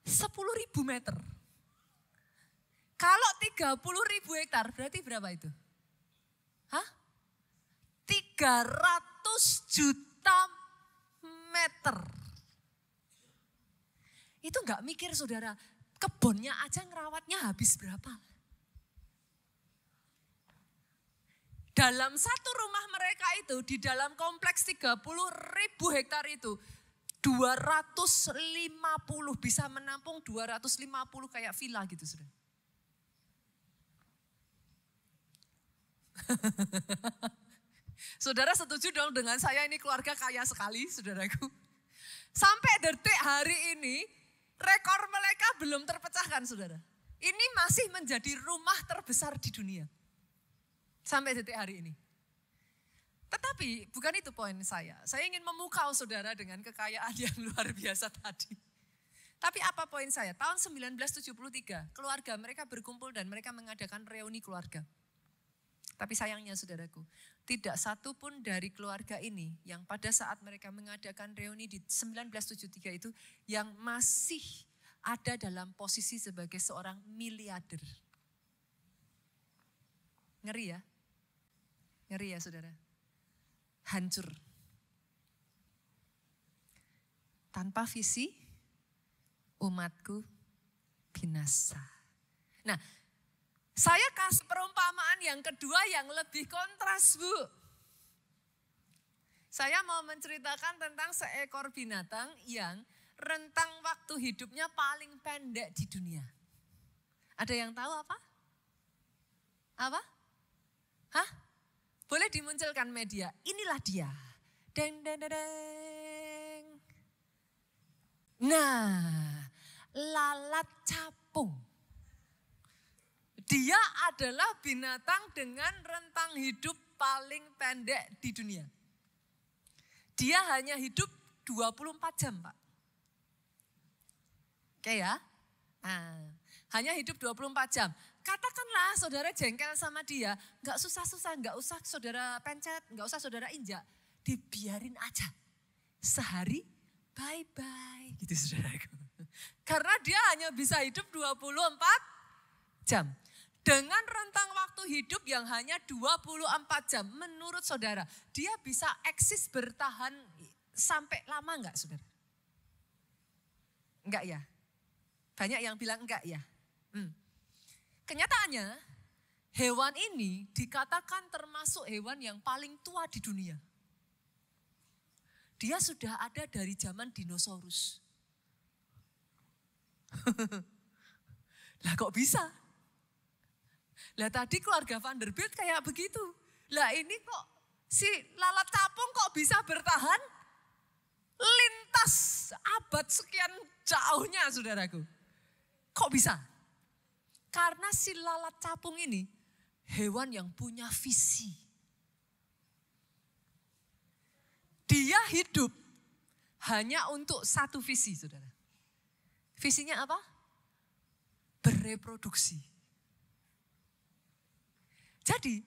10.000 meter. Kalau 30.000 hektar berarti berapa itu? 300 juta meter. Itu enggak mikir saudara, kebunnya aja ngerawatnya habis berapa? Dalam satu rumah mereka itu, di dalam kompleks 30.000 hektar itu, 250 bisa menampung 250 kayak villa gitu saudara. Saudara setuju dong dengan saya ini keluarga kaya sekali saudaraku. Sampai detik hari ini rekor mereka belum terpecahkan saudara. Ini masih menjadi rumah terbesar di dunia. Sampai detik hari ini. Tetapi bukan itu poin saya. Saya ingin memukau saudara dengan kekayaan yang luar biasa tadi. Tapi apa poin saya? Tahun 1973 keluarga mereka berkumpul dan mereka mengadakan reuni keluarga. Tapi sayangnya saudaraku, tidak satu pun dari keluarga ini yang pada saat mereka mengadakan reuni di 1973 itu yang masih ada dalam posisi sebagai seorang miliarder. Ngeri ya? Ngeri ya saudara? Hancur. Tanpa visi, umatku binasa. Nah, saya kasih perumpamaan yang kedua yang lebih kontras, Bu. Saya mau menceritakan tentang seekor binatang yang rentang waktu hidupnya paling pendek di dunia. Ada yang tahu apa? Apa? Boleh dimunculkan media. Inilah dia. Deng, deng, deng, deng. Nah, lalat capung. Dia adalah binatang dengan rentang hidup paling pendek di dunia. Dia hanya hidup 24 jam, Pak. Oke ya? Nah, hanya hidup 24 jam. Katakanlah saudara jengkel sama dia, gak susah-susah, gak usah saudara pencet, gak usah saudara injak. Dibiarin aja. Sehari, bye-bye. Gitu saudaraku. Karena dia hanya bisa hidup 24 jam. Dengan rentang waktu hidup yang hanya 24 jam. Menurut saudara, dia bisa eksis bertahan sampai lama enggak saudara? Enggak ya? Banyak yang bilang enggak ya? Kenyataannya, hewan ini dikatakan termasuk hewan yang paling tua di dunia. Dia sudah ada dari zaman dinosaurus. Lah kok bisa? Lah tadi keluarga Vanderbilt kayak begitu. Lah ini kok si lalat capung kok bisa bertahan lintas abad sekian jauhnya saudaraku. Kok bisa? Karena si lalat capung ini hewan yang punya visi. Dia hidup hanya untuk satu visi, saudara. Visinya apa? Bereproduksi. Jadi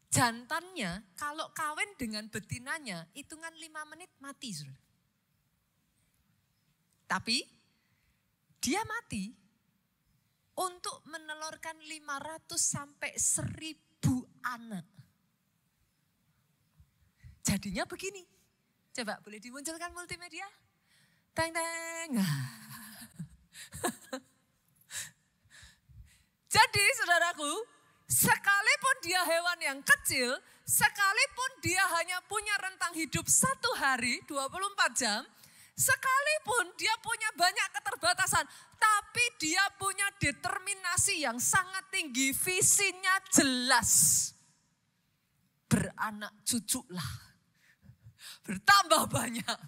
jantannya kalau kawin dengan betinanya hitungan 5 menit mati, saudara. Tapi dia mati untuk menelurkan 500 sampai 1000 anak. Jadinya begini. Coba boleh dimunculkan multimedia? Teng teng. Jadi saudaraku, sekalipun dia hewan yang kecil, sekalipun dia hanya punya rentang hidup 1 hari 24 jam, sekalipun dia punya banyak keterbatasan, tapi dia punya determinasi yang sangat tinggi, visinya jelas. Beranak cuculah. Bertambah banyak.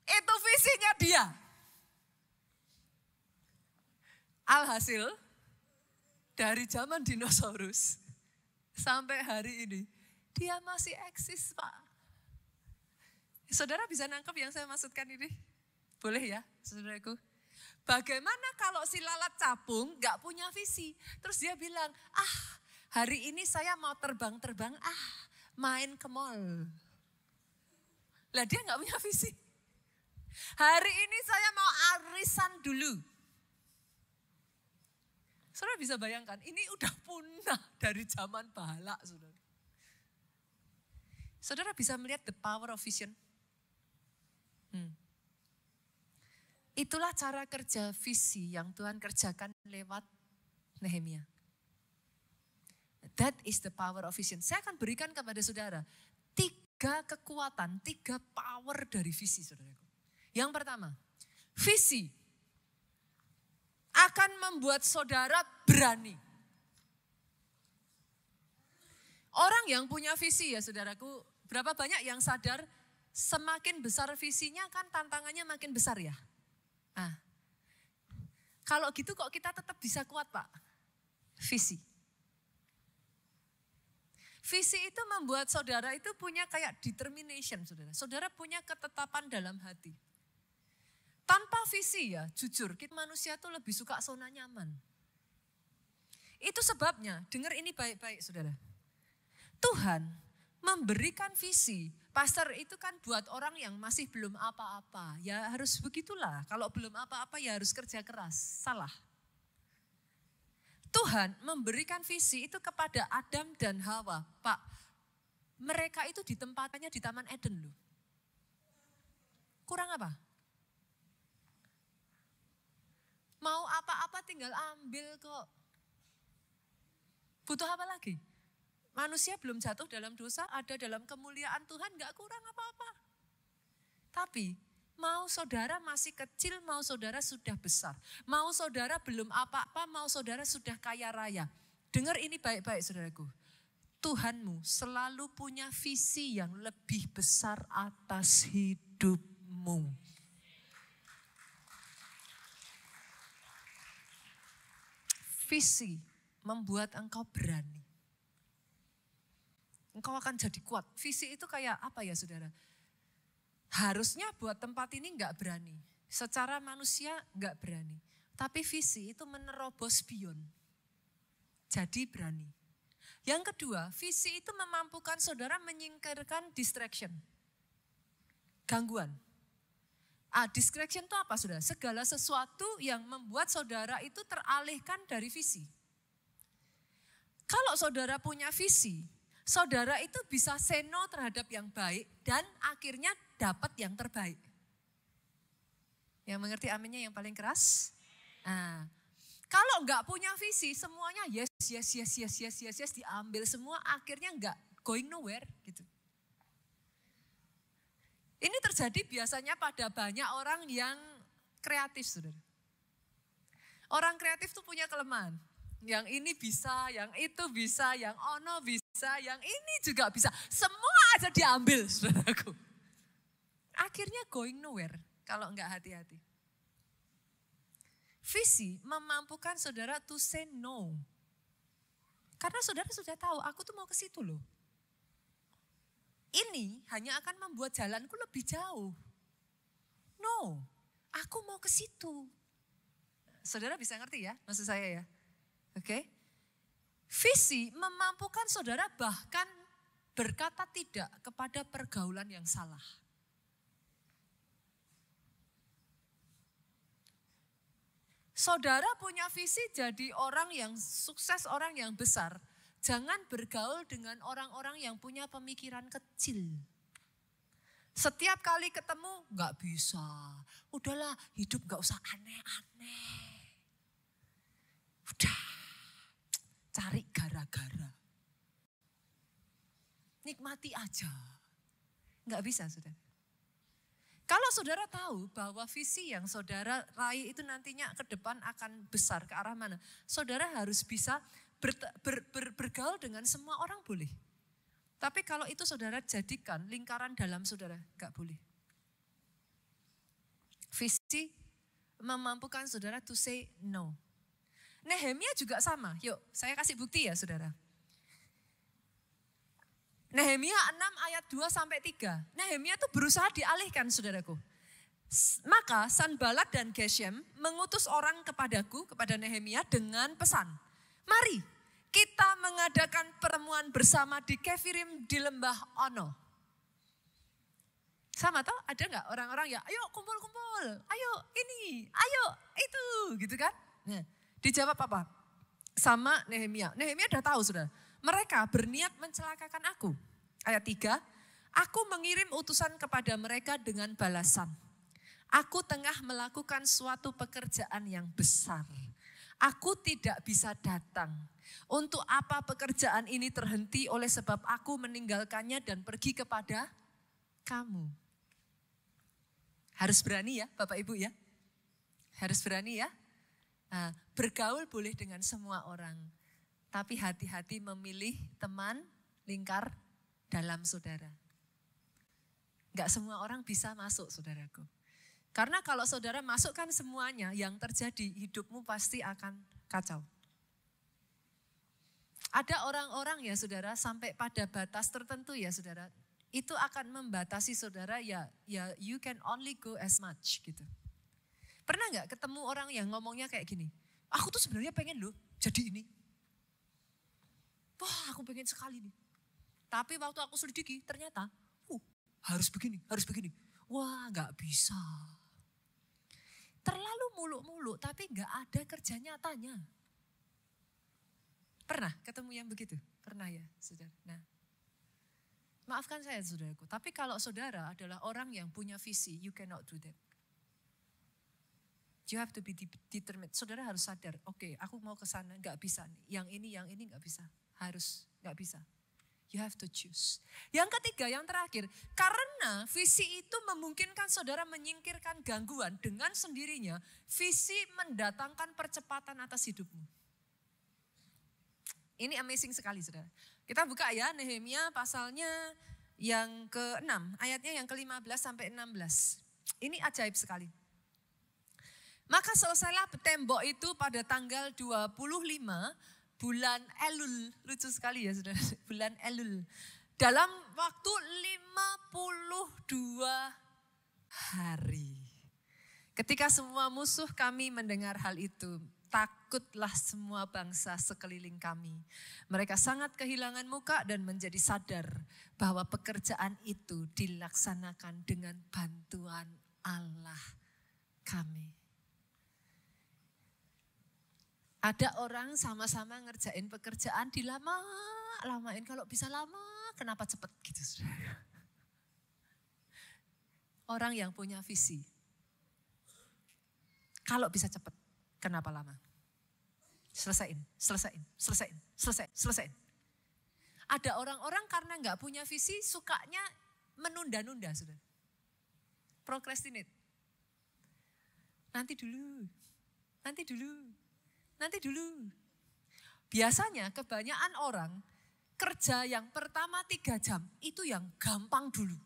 Itu visinya dia. Alhasil dari zaman dinosaurus sampai hari ini dia masih eksis, Pak. Saudara bisa nangkep yang saya maksudkan ini? Boleh ya, saudaraku? Bagaimana kalau si lalat capung gak punya visi? Terus dia bilang, hari ini saya mau terbang-terbang, main ke mall. Lah dia gak punya visi. Hari ini saya mau arisan dulu. Saudara bisa bayangkan, ini udah punah dari zaman Bahala, saudara. Saudara bisa melihat the power of vision. Itulah cara kerja visi yang Tuhan kerjakan lewat Nehemia. That is the power of vision. Saya akan berikan kepada saudara 3 kekuatan, 3 power dari visi, saudaraku. Yang pertama, visi akan membuat saudara berani. Orang yang punya visi ya saudaraku, berapa banyak yang sadar semakin besar visinya kan tantangannya makin besar ya. Kalau gitu kok kita tetap bisa kuat, Pak? Visi. Visi itu membuat saudara itu punya kayak determination, saudara. Saudara punya ketetapan dalam hati. Tanpa visi ya, jujur, kita manusia tuh lebih suka zona nyaman. Itu sebabnya, dengar ini baik-baik saudara. Tuhan memberikan visi. Pastor itu kan buat orang yang masih belum apa-apa. Ya harus begitulah, kalau belum apa-apa ya harus kerja keras. Salah. Tuhan memberikan visi itu kepada Adam dan Hawa. Pak, mereka itu ditempatkannya di Taman Eden loh. Kurang apa? Mau apa-apa tinggal ambil kok. Butuh apa lagi? Manusia belum jatuh dalam dosa, ada dalam kemuliaan Tuhan, gak kurang apa-apa. Tapi mau saudara masih kecil, mau saudara sudah besar. Mau saudara belum apa-apa, mau saudara sudah kaya raya. Dengar ini baik-baik saudaraku. Tuhanmu selalu punya visi yang lebih besar atas hidupmu. Visi membuat engkau berani. Engkau akan jadi kuat. Visi itu kayak apa ya saudara? Harusnya buat tempat ini enggak berani. Secara manusia enggak berani. Tapi visi itu menerobos beyond. Jadi berani. Yang kedua, visi itu memampukan saudara menyingkirkan distraction. Gangguan. Distraction itu apa saudara? Segala sesuatu yang membuat saudara itu teralihkan dari visi. Kalau saudara punya visi, saudara itu bisa say no terhadap yang baik dan akhirnya dapat yang terbaik. Yang mengerti aminnya yang paling keras? Nah, kalau enggak punya visi, semuanya yes diambil semua, akhirnya enggak going nowhere gitu. Ini terjadi biasanya pada banyak orang yang kreatif, saudara. Orang kreatif tuh punya kelemahan. Yang ini bisa, yang itu bisa, yang ono bisa, yang ini juga bisa. Semua aja diambil, saudaraku. Akhirnya going nowhere kalau enggak hati-hati. Visi memampukan saudara to say no. Karena saudara sudah tahu, aku tuh mau ke situ loh. Ini hanya akan membuat jalanku lebih jauh. No, aku mau ke situ. Saudara bisa ngerti ya, maksud saya ya. Oke. Visi memampukan saudara bahkan berkata tidak kepada pergaulan yang salah. Saudara punya visi jadi orang yang sukses, orang yang besar. Jangan bergaul dengan orang-orang yang punya pemikiran kecil. Setiap kali ketemu, gak bisa. Udahlah, hidup gak usah aneh-aneh. Udah, cari gara-gara. Nikmati aja. Gak bisa, saudara. Kalau saudara tahu bahwa visi yang saudara raih itu nantinya ke depan akan besar ke arah mana, saudara harus bisa bergaul dengan semua orang boleh. Tapi kalau itu saudara jadikan lingkaran dalam saudara, gak boleh. Visi memampukan saudara to say no. Nehemia juga sama. Yuk, saya kasih bukti ya saudara. Nehemia 6 ayat 2-3. Nehemia itu berusaha dialihkan saudaraku. Maka Sanballat dan Geshem mengutus orang kepadaku, kepada Nehemia dengan pesan. Mari kita mengadakan pertemuan bersama di Kefirim di lembah Ono. Sama toh, ada gak orang-orang ya, ayo kumpul-kumpul, ayo ini, ayo itu, gitu kan. Nah, dijawab apa? Sama Nehemia. Nehemia udah tahu sudah, mereka berniat mencelakakan aku. Ayat 3, aku mengirim utusan kepada mereka dengan balasan. Aku tengah melakukan suatu pekerjaan yang besar. Aku tidak bisa datang. Untuk apa pekerjaan ini terhenti oleh sebab aku meninggalkannya dan pergi kepada kamu. Harus berani ya Bapak Ibu ya. Harus berani ya. Nah, bergaul boleh dengan semua orang. Tapi hati-hati memilih teman lingkar dalam saudara. Enggak semua orang bisa masuk saudaraku. Karena kalau saudara masukkan semuanya, yang terjadi hidupmu pasti akan kacau. Ada orang-orang ya saudara, sampai pada batas tertentu ya saudara, itu akan membatasi saudara ya you can only go as much gitu. Pernah gak ketemu orang yang ngomongnya kayak gini, aku tuh sebenarnya pengen loh jadi ini. Wah aku pengen sekali nih. Tapi waktu aku selidiki ternyata harus begini, harus begini. Wah gak bisa. Terlalu muluk-muluk tapi gak ada kerja nyatanya. Pernah ketemu yang begitu? Pernah ya saudara? Nah, maafkan saya saudaraku. Tapi kalau saudara adalah orang yang punya visi, you cannot do that. You have to be determined. Saudara harus sadar, oke, aku mau ke sana gak bisa nih. Yang ini gak bisa. Harus gak bisa. You have to choose. Yang ketiga, yang terakhir. Karena visi itu memungkinkan saudara menyingkirkan gangguan dengan sendirinya. Visi mendatangkan percepatan atas hidupmu. Ini amazing sekali saudara. Kita buka ya Nehemia pasalnya yang ke-6, ayatnya yang ke-15 sampai 16. Ini ajaib sekali. Maka selesailah tembok itu pada tanggal 25 bulan Elul. Lucu sekali ya saudara, bulan Elul. Dalam waktu 52 hari. Ketika semua musuh kami mendengar hal itu, takutlah semua bangsa sekeliling kami. Mereka sangat kehilangan muka dan menjadi sadar bahwa pekerjaan itu dilaksanakan dengan bantuan Allah kami. Ada orang sama-sama ngerjain pekerjaan dilama-lamain. Kalau bisa lama, kenapa cepat gitu? Orang yang punya visi. Kalau bisa cepat, kenapa lama? Selesaiin. Ada orang-orang karena nggak punya visi, sukanya menunda-nunda, sudah. Procrastinate. Nanti dulu. Biasanya kebanyakan orang kerja yang pertama 3 jam itu yang gampang dulu.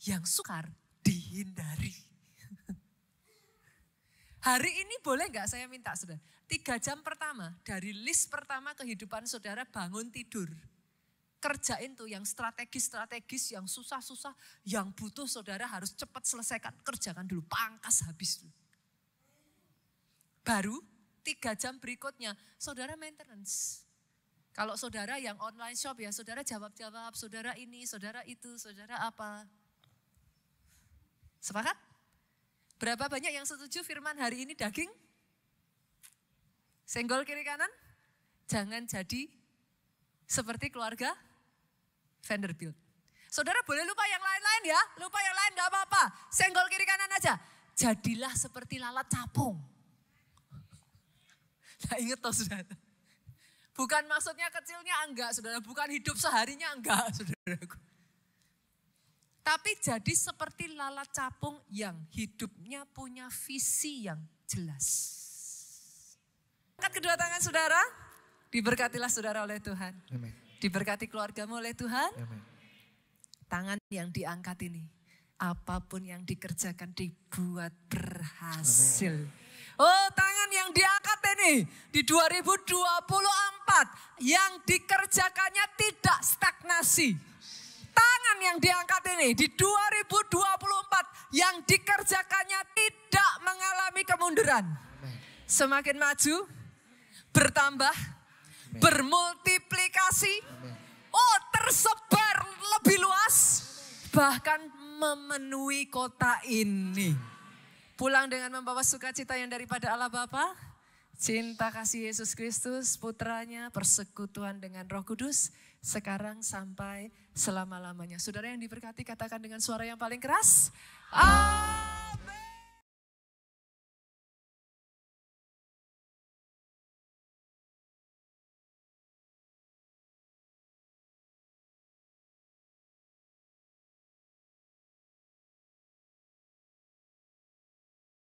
Yang sukar dihindari. Hari ini boleh gak saya minta saudara, 3 jam pertama dari list pertama kehidupan saudara bangun tidur. Kerjain tuh yang strategis, yang susah-susah, yang butuh saudara harus cepat selesaikan. Kerjakan dulu, pangkas habis dulu. Baru 3 jam berikutnya saudara maintenance. Kalau saudara yang online shop ya saudara jawab-jawab, saudara ini, saudara itu, saudara apa. Sepakat? Berapa banyak yang setuju firman hari ini daging? Senggol kiri kanan? Jangan jadi seperti keluarga Vanderbilt. Saudara boleh lupa yang lain-lain ya, lupa yang lain gak apa-apa. Senggol kiri kanan aja. Jadilah seperti lalat capung. Nah ingat toh saudara. Bukan maksudnya kecilnya enggak saudara, bukan hidup seharinya enggak saudaraku. Tapi jadi seperti lalat capung yang hidupnya punya visi yang jelas. Angkat kedua tangan saudara, diberkatilah saudara oleh Tuhan. Amen. Diberkati keluargamu oleh Tuhan. Amen. Tangan yang diangkat ini, apapun yang dikerjakan dibuat berhasil. Amen. Oh tangan yang diangkat ini di 2024 yang dikerjakannya tidak stagnasi. Tangan yang diangkat ini di 2024 yang dikerjakannya tidak mengalami kemunduran. Semakin maju, bertambah, bermultiplikasi, tersebar lebih luas, bahkan memenuhi kota ini. Pulang dengan membawa sukacita yang daripada Allah Bapa, cinta kasih Yesus Kristus, putranya, persekutuan dengan Roh Kudus, sekarang sampai selama-lamanya. Saudara yang diberkati katakan dengan suara yang paling keras, Amin.